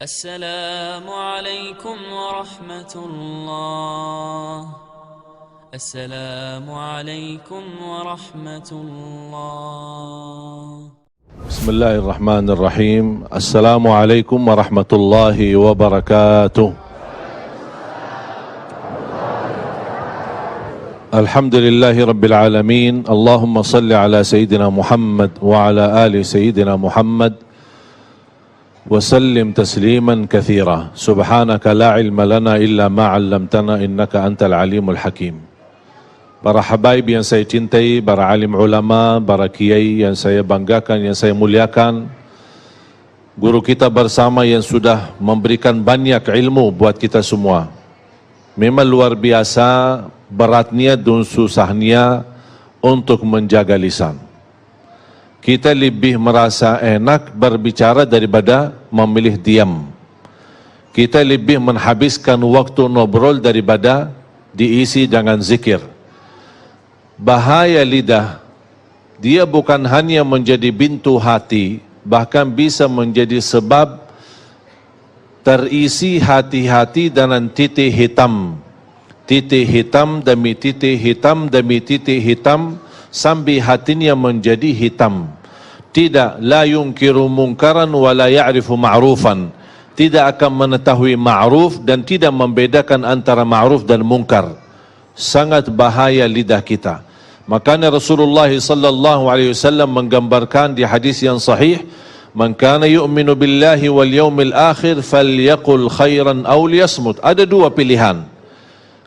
السلام عليكم ورحمة الله. السلام عليكم ورحمة الله. بسم الله الرحمن الرحيم. السلام عليكم ورحمة الله وبركاته. الحمد لله رب العالمين. اللهم صل على سيدنا محمد وعلى آل سيدنا محمد وسلم تسليما كثيرا. سبحانك لا علم لنا إلا ما علمتنا إنك أنت العليم الحكيم. Para habaib yang saya cintai, para alim ulama, para kiai yang saya banggakan, yang saya muliakan, guru kita bersama yang sudah memberikan banyak ilmu buat kita semua. Memang luar biasa beratnya dan susahnya untuk menjaga lisan. Kita lebih merasa enak berbicara daripada memilih diam. Kita lebih menghabiskan waktu ngobrol daripada diisi dengan zikir. Bahaya lidah, dia bukan hanya menjadi pintu hati, bahkan bisa menjadi sebab terisi hati-hati dengan titik hitam. Titik hitam demi titik hitam demi titik hitam, sampai hatinya menjadi hitam. Tidak, la yunkiru munkaran wa la ya'rifu ma'rufan. Tidak akan mengetahui ma'ruf dan tidak membedakan antara ma'ruf dan munkar. Sangat bahaya lidah kita. Makanya Rasulullah sallallahu alaihi wasallam menggambarkan di hadis yang sahih, "Man kana yu'minu billahi wal yawmil akhir falyaqul khairan aw liyasmut." Ada dua pilihan.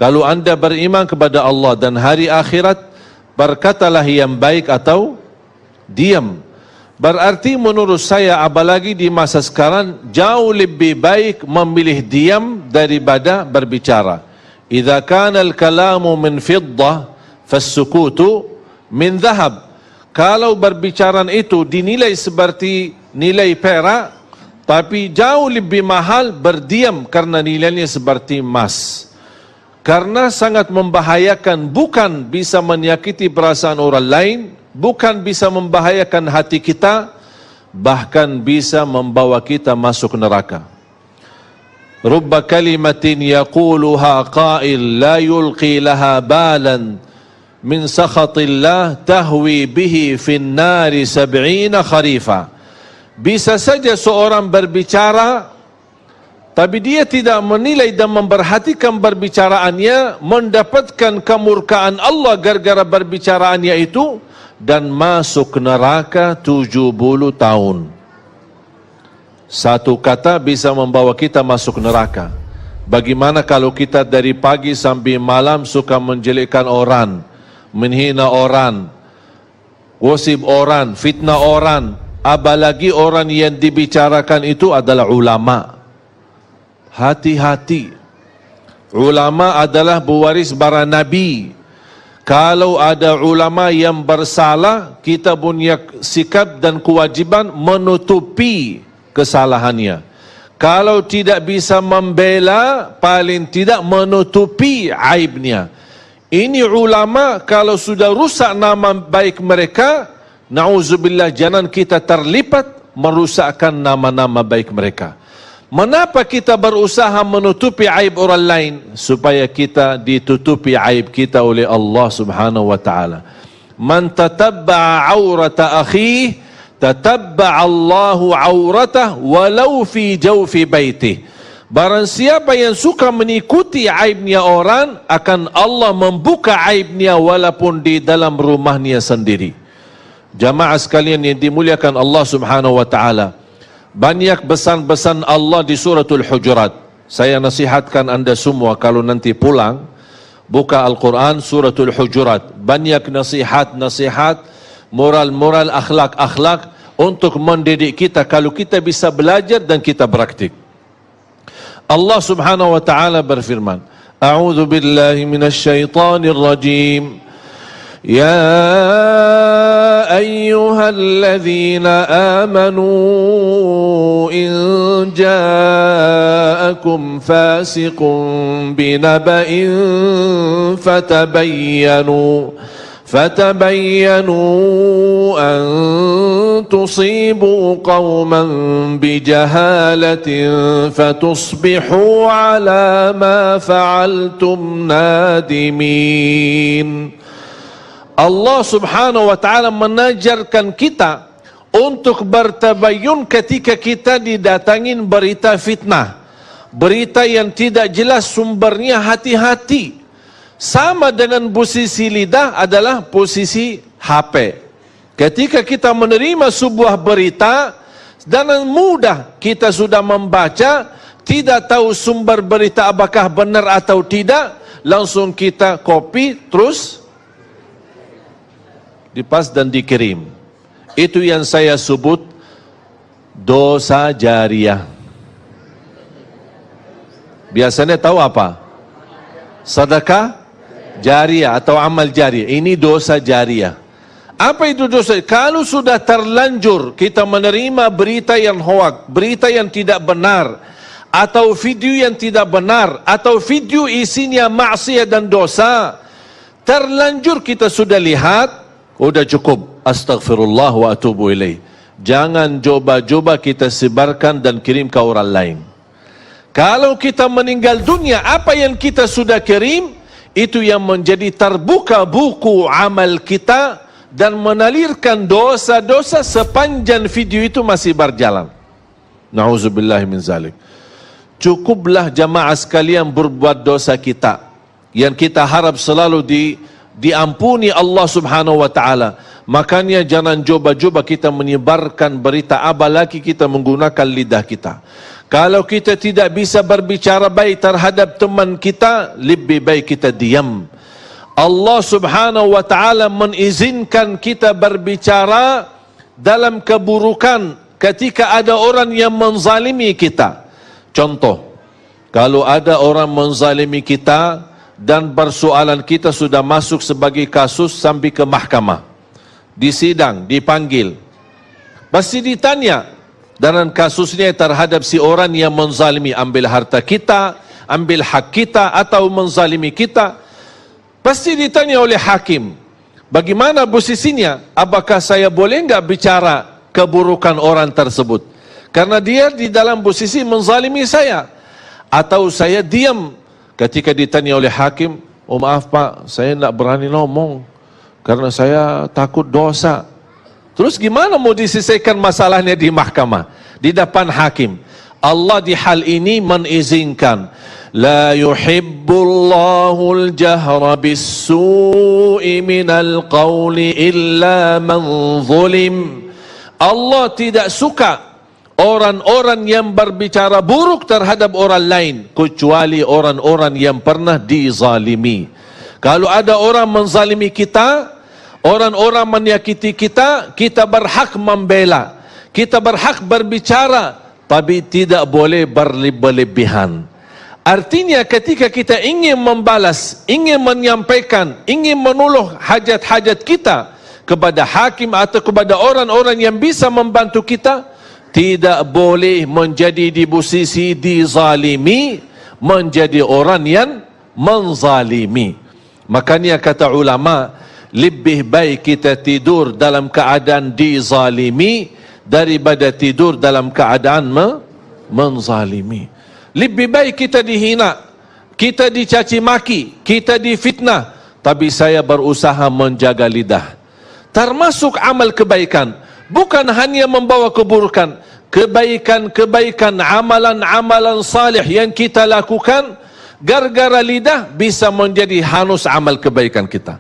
Kalau anda beriman kepada Allah dan hari akhirat, berkatalah yang baik atau diam. Berarti menurut saya, apalagi di masa sekarang, jauh lebih baik memilih diam daripada berbicara. Idza kana al-kalamu min fiddah fas-sukutu min dhahab. Kalau berbicara itu dinilai seperti nilai perak, tapi jauh lebih mahal berdiam karena nilainya seperti emas. Karena sangat membahayakan, bukan bisa menyakiti perasaan orang lain, bukan bisa membahayakan hati kita, bahkan bisa membawa kita masuk neraka. Rubba kalimatin yaquluha qail la yulqi laha balan min sakhatillah tahwi bihi fin nari 70 kharifa. Bisa saja seorang berbicara, tapi dia tidak menilai dan memperhatikan perbicaraannya, mendapatkan kemurkaan Allah gara-gara perbicaraannya itu, dan masuk neraka 70 tahun. Satu kata bisa membawa kita masuk neraka. Bagaimana kalau kita dari pagi sampai malam suka menjelekkan orang, menghina orang, gosip orang, fitnah orang, apalagi orang yang dibicarakan itu adalah ulama. Hati-hati. Ulama adalah pewaris para nabi. Kalau ada ulama yang bersalah, kita punya sikap dan kewajiban menutupi kesalahannya. Kalau tidak bisa membela, paling tidak menutupi aibnya. Ini ulama, kalau sudah rusak nama baik mereka, na'udzubillah, jangan kita terlibat merusakkan nama-nama baik mereka. Mengapa kita berusaha menutupi aib orang lain? Supaya kita ditutupi aib kita oleh Allah subhanahu wa ta'ala. Man tatabba'a awrata akhihi, tatabba'a Allahu awratah walau fi jawfi baitih. Barang siapa yang suka mengikuti aibnya orang, akan Allah membuka aibnya walaupun di dalam rumahnya sendiri. Jamaah sekalian yang dimuliakan Allah subhanahu wa ta'ala, banyak pesan-pesan Allah di suratul Hujurat. Saya nasihatkan anda semua kalau nanti pulang, buka Al-Quran suratul Hujurat. Banyak nasihat-nasihat, moral-moral, akhlak-akhlak untuk mendidik kita kalau kita bisa belajar dan kita praktik. Allah subhanahu wa ta'ala berfirman, A'udzu billahi minasy syaithanir rajim. يا أيها الذين آمنوا إن جاءكم فاسق بنبأ فتبينوا أن تصيبوا قوما بجهالة فتصبحوا على ما فعلتم نادمين. Allah subhanahu wa ta'ala menajarkan kita untuk bertabayun ketika kita didatangin berita fitnah, berita yang tidak jelas sumbernya. Hati-hati. Sama dengan posisi lidah adalah posisi HP. Ketika kita menerima sebuah berita, dengan mudah kita sudah membaca, tidak tahu sumber berita apakah benar atau tidak, langsung kita copy terus dipas dan dikirim. Itu yang saya sebut dosa jariah. Biasanya tahu apa? Sedekah jariah atau amal jariah. Ini dosa jariah. Apa itu dosa? Kalau sudah terlanjur kita menerima berita yang hoak, berita yang tidak benar, atau video yang tidak benar, atau video isinya maksiat dan dosa, terlanjur kita sudah lihat, udah cukup. Astaghfirullah wa atubu ilaih. Jangan coba-coba kita sebarkan dan kirim ke orang lain. Kalau kita meninggal dunia, apa yang kita sudah kirim, itu yang menjadi terbuka buku amal kita dan menalirkan dosa-dosa sepanjang video itu masih berjalan. Na'udzubillah min zalik. Cukuplah jamaah sekalian berbuat dosa kita, yang kita harap selalu diampuni Allah subhanahu wa ta'ala. Makanya jangan coba-coba kita menyebarkan berita, apalagi kita menggunakan lidah kita. Kalau kita tidak bisa berbicara baik terhadap teman kita, lebih baik kita diam. Allah subhanahu wa ta'ala mengizinkan kita berbicara dalam keburukan ketika ada orang yang menzalimi kita. Contoh, kalau ada orang menzalimi kita dan persoalan kita sudah masuk sebagai kasus sampai ke mahkamah, di sidang, dipanggil, pasti ditanya dengan kasusnya terhadap si orang yang menzalimi, ambil harta kita, ambil hak kita, atau menzalimi kita. Pasti ditanya oleh hakim, bagaimana posisinya? Apakah saya boleh enggak bicara keburukan orang tersebut? Karena dia di dalam posisi menzalimi saya. Atau saya diam ketika ditanya oleh hakim, oh maaf pak, saya enggak berani ngomong karena saya takut dosa. Terus gimana mau diselesaikan masalahnya di mahkamah, di depan hakim? Allah di hal ini mengizinkan. La yuhibbullahul jahra bis-su'i minal qawli illa man zulim. Allah tidak suka orang-orang yang berbicara buruk terhadap orang lain, kecuali orang-orang yang pernah dizalimi. Kalau ada orang menzalimi kita, orang-orang menyakiti kita, kita berhak membela, kita berhak berbicara, tapi tidak boleh berlebihan. Artinya ketika kita ingin membalas, ingin menyampaikan, ingin menolong hajat-hajat kita kepada hakim atau kepada orang-orang yang bisa membantu kita, tidak boleh menjadi di posisi dizalimi, menjadi orang yang menzalimi. Makanya kata ulama, lebih baik kita tidur dalam keadaan dizalimi daripada tidur dalam keadaan menzalimi. Lebih baik kita dihina, kita dicaci maki, kita difitnah, tapi saya berusaha menjaga lidah. Termasuk amal kebaikan, bukan hanya membawa keburukan, kebaikan-kebaikan, amalan-amalan salih yang kita lakukan, gara-gara lidah bisa menjadi hanus amal kebaikan kita.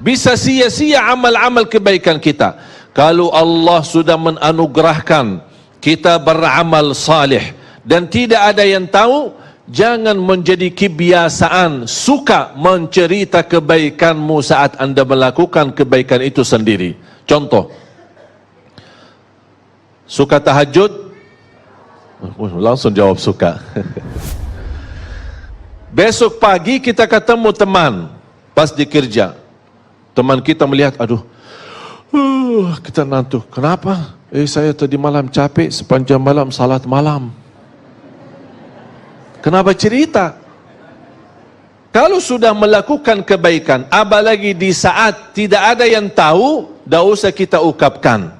Bisa sia-sia amal-amal kebaikan kita. Kalau Allah sudah menanugerahkan kita beramal salih dan tidak ada yang tahu, jangan menjadi kebiasaan suka mencerita kebaikanmu saat anda melakukan kebaikan itu sendiri. Contoh, suka tahajud? Langsung jawab suka. Besok pagi kita ketemu teman pas di kerja, teman kita melihat, aduh, kita ngantuk. Kenapa? Saya tadi malam capek, sepanjang malam salat malam. Kenapa cerita? Kalau sudah melakukan kebaikan, apalagi di saat tidak ada yang tahu, tidak usah kita ungkapkan.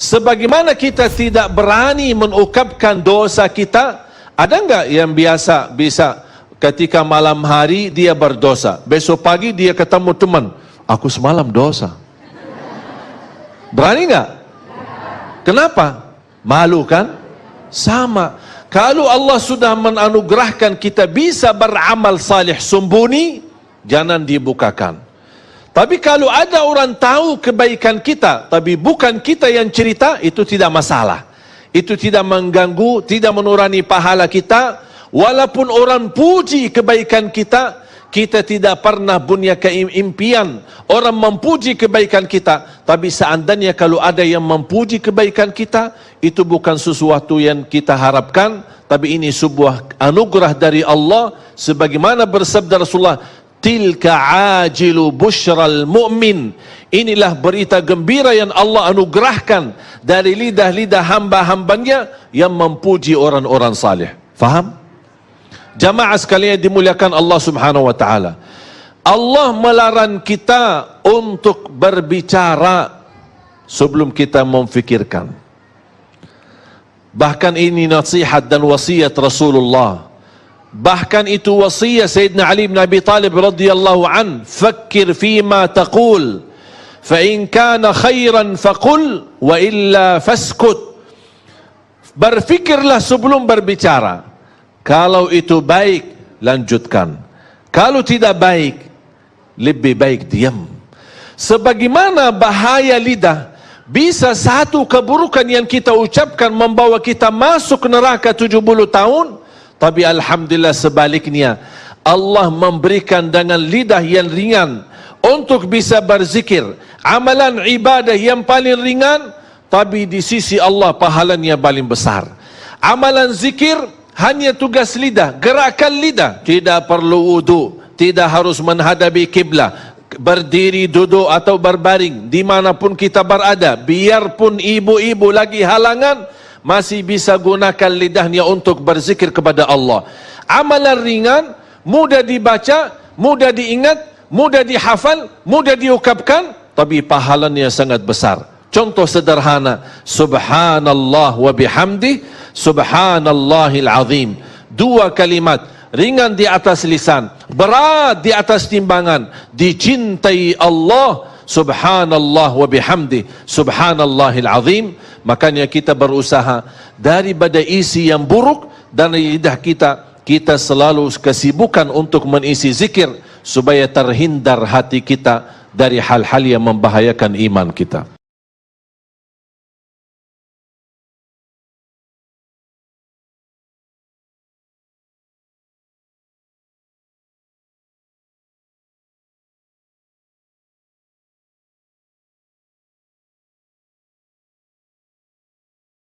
Sebagaimana kita tidak berani mengungkapkan dosa kita, ada enggak yang biasa bisa ketika malam hari dia berdosa, besok pagi dia ketemu teman, aku semalam dosa. Berani enggak? Kenapa? Malu kan? Sama. Kalau Allah sudah menganugerahkan kita bisa beramal salih sembunyi, jangan dibukakan. Tapi kalau ada orang tahu kebaikan kita, tapi bukan kita yang cerita, itu tidak masalah. Itu tidak mengganggu, tidak mengurangi pahala kita. Walaupun orang puji kebaikan kita, kita tidak pernah punya keimpian orang memuji kebaikan kita. Tapi seandainya kalau ada yang memuji kebaikan kita, itu bukan sesuatu yang kita harapkan, tapi ini sebuah anugerah dari Allah. Sebagaimana bersabda Rasulullah, tilka ajilu busyral mu'min, inilah berita gembira yang Allah anugerahkan dari lidah-lidah hamba-hambanya yang memuji orang-orang salih. Faham? Jamaah sekalian dimuliakan Allah subhanahu wa ta'ala, Allah melarang kita untuk berbicara sebelum kita memfikirkan. Bahkan ini nasihat dan wasiat Rasulullah. Bahkan itu wasiat Sayyidina Ali bin Abi Talib radhiyallahu an, fakir fima taqul fa in kana khairan faqul wa illa faskut. Berfikirlah sebelum berbicara. Kalau itu baik, lanjutkan. Kalau tidak baik, lebih baik diam. Sebagaimana bahaya lidah, bisa satu keburukan yang kita ucapkan membawa kita masuk neraka 70 tahun. Tapi alhamdulillah sebaliknya, Allah memberikan dengan lidah yang ringan untuk bisa berzikir, amalan ibadah yang paling ringan, tapi di sisi Allah pahalanya paling besar. Amalan zikir hanya tugas lidah, gerakan lidah, tidak perlu wudu, tidak harus menghadapi kiblat, berdiri, duduk atau berbaring, dimanapun kita berada, biarpun ibu-ibu lagi halangan, masih bisa gunakan lidahnya untuk berzikir kepada Allah. Amalan ringan, mudah dibaca, mudah diingat, mudah dihafal, mudah diucapkan, tapi pahalanya sangat besar. Contoh sederhana, subhanallah wa bihamdi, subhanallahil azim. Dua kalimat, ringan di atas lisan, berat di atas timbangan, dicintai Allah, subhanallah wa bihamdi, subhanallahil azim. Makanya kita berusaha daripada isi yang buruk dan lidah kita selalu kesibukan untuk mengisi zikir supaya terhindar hati kita dari hal-hal yang membahayakan iman kita.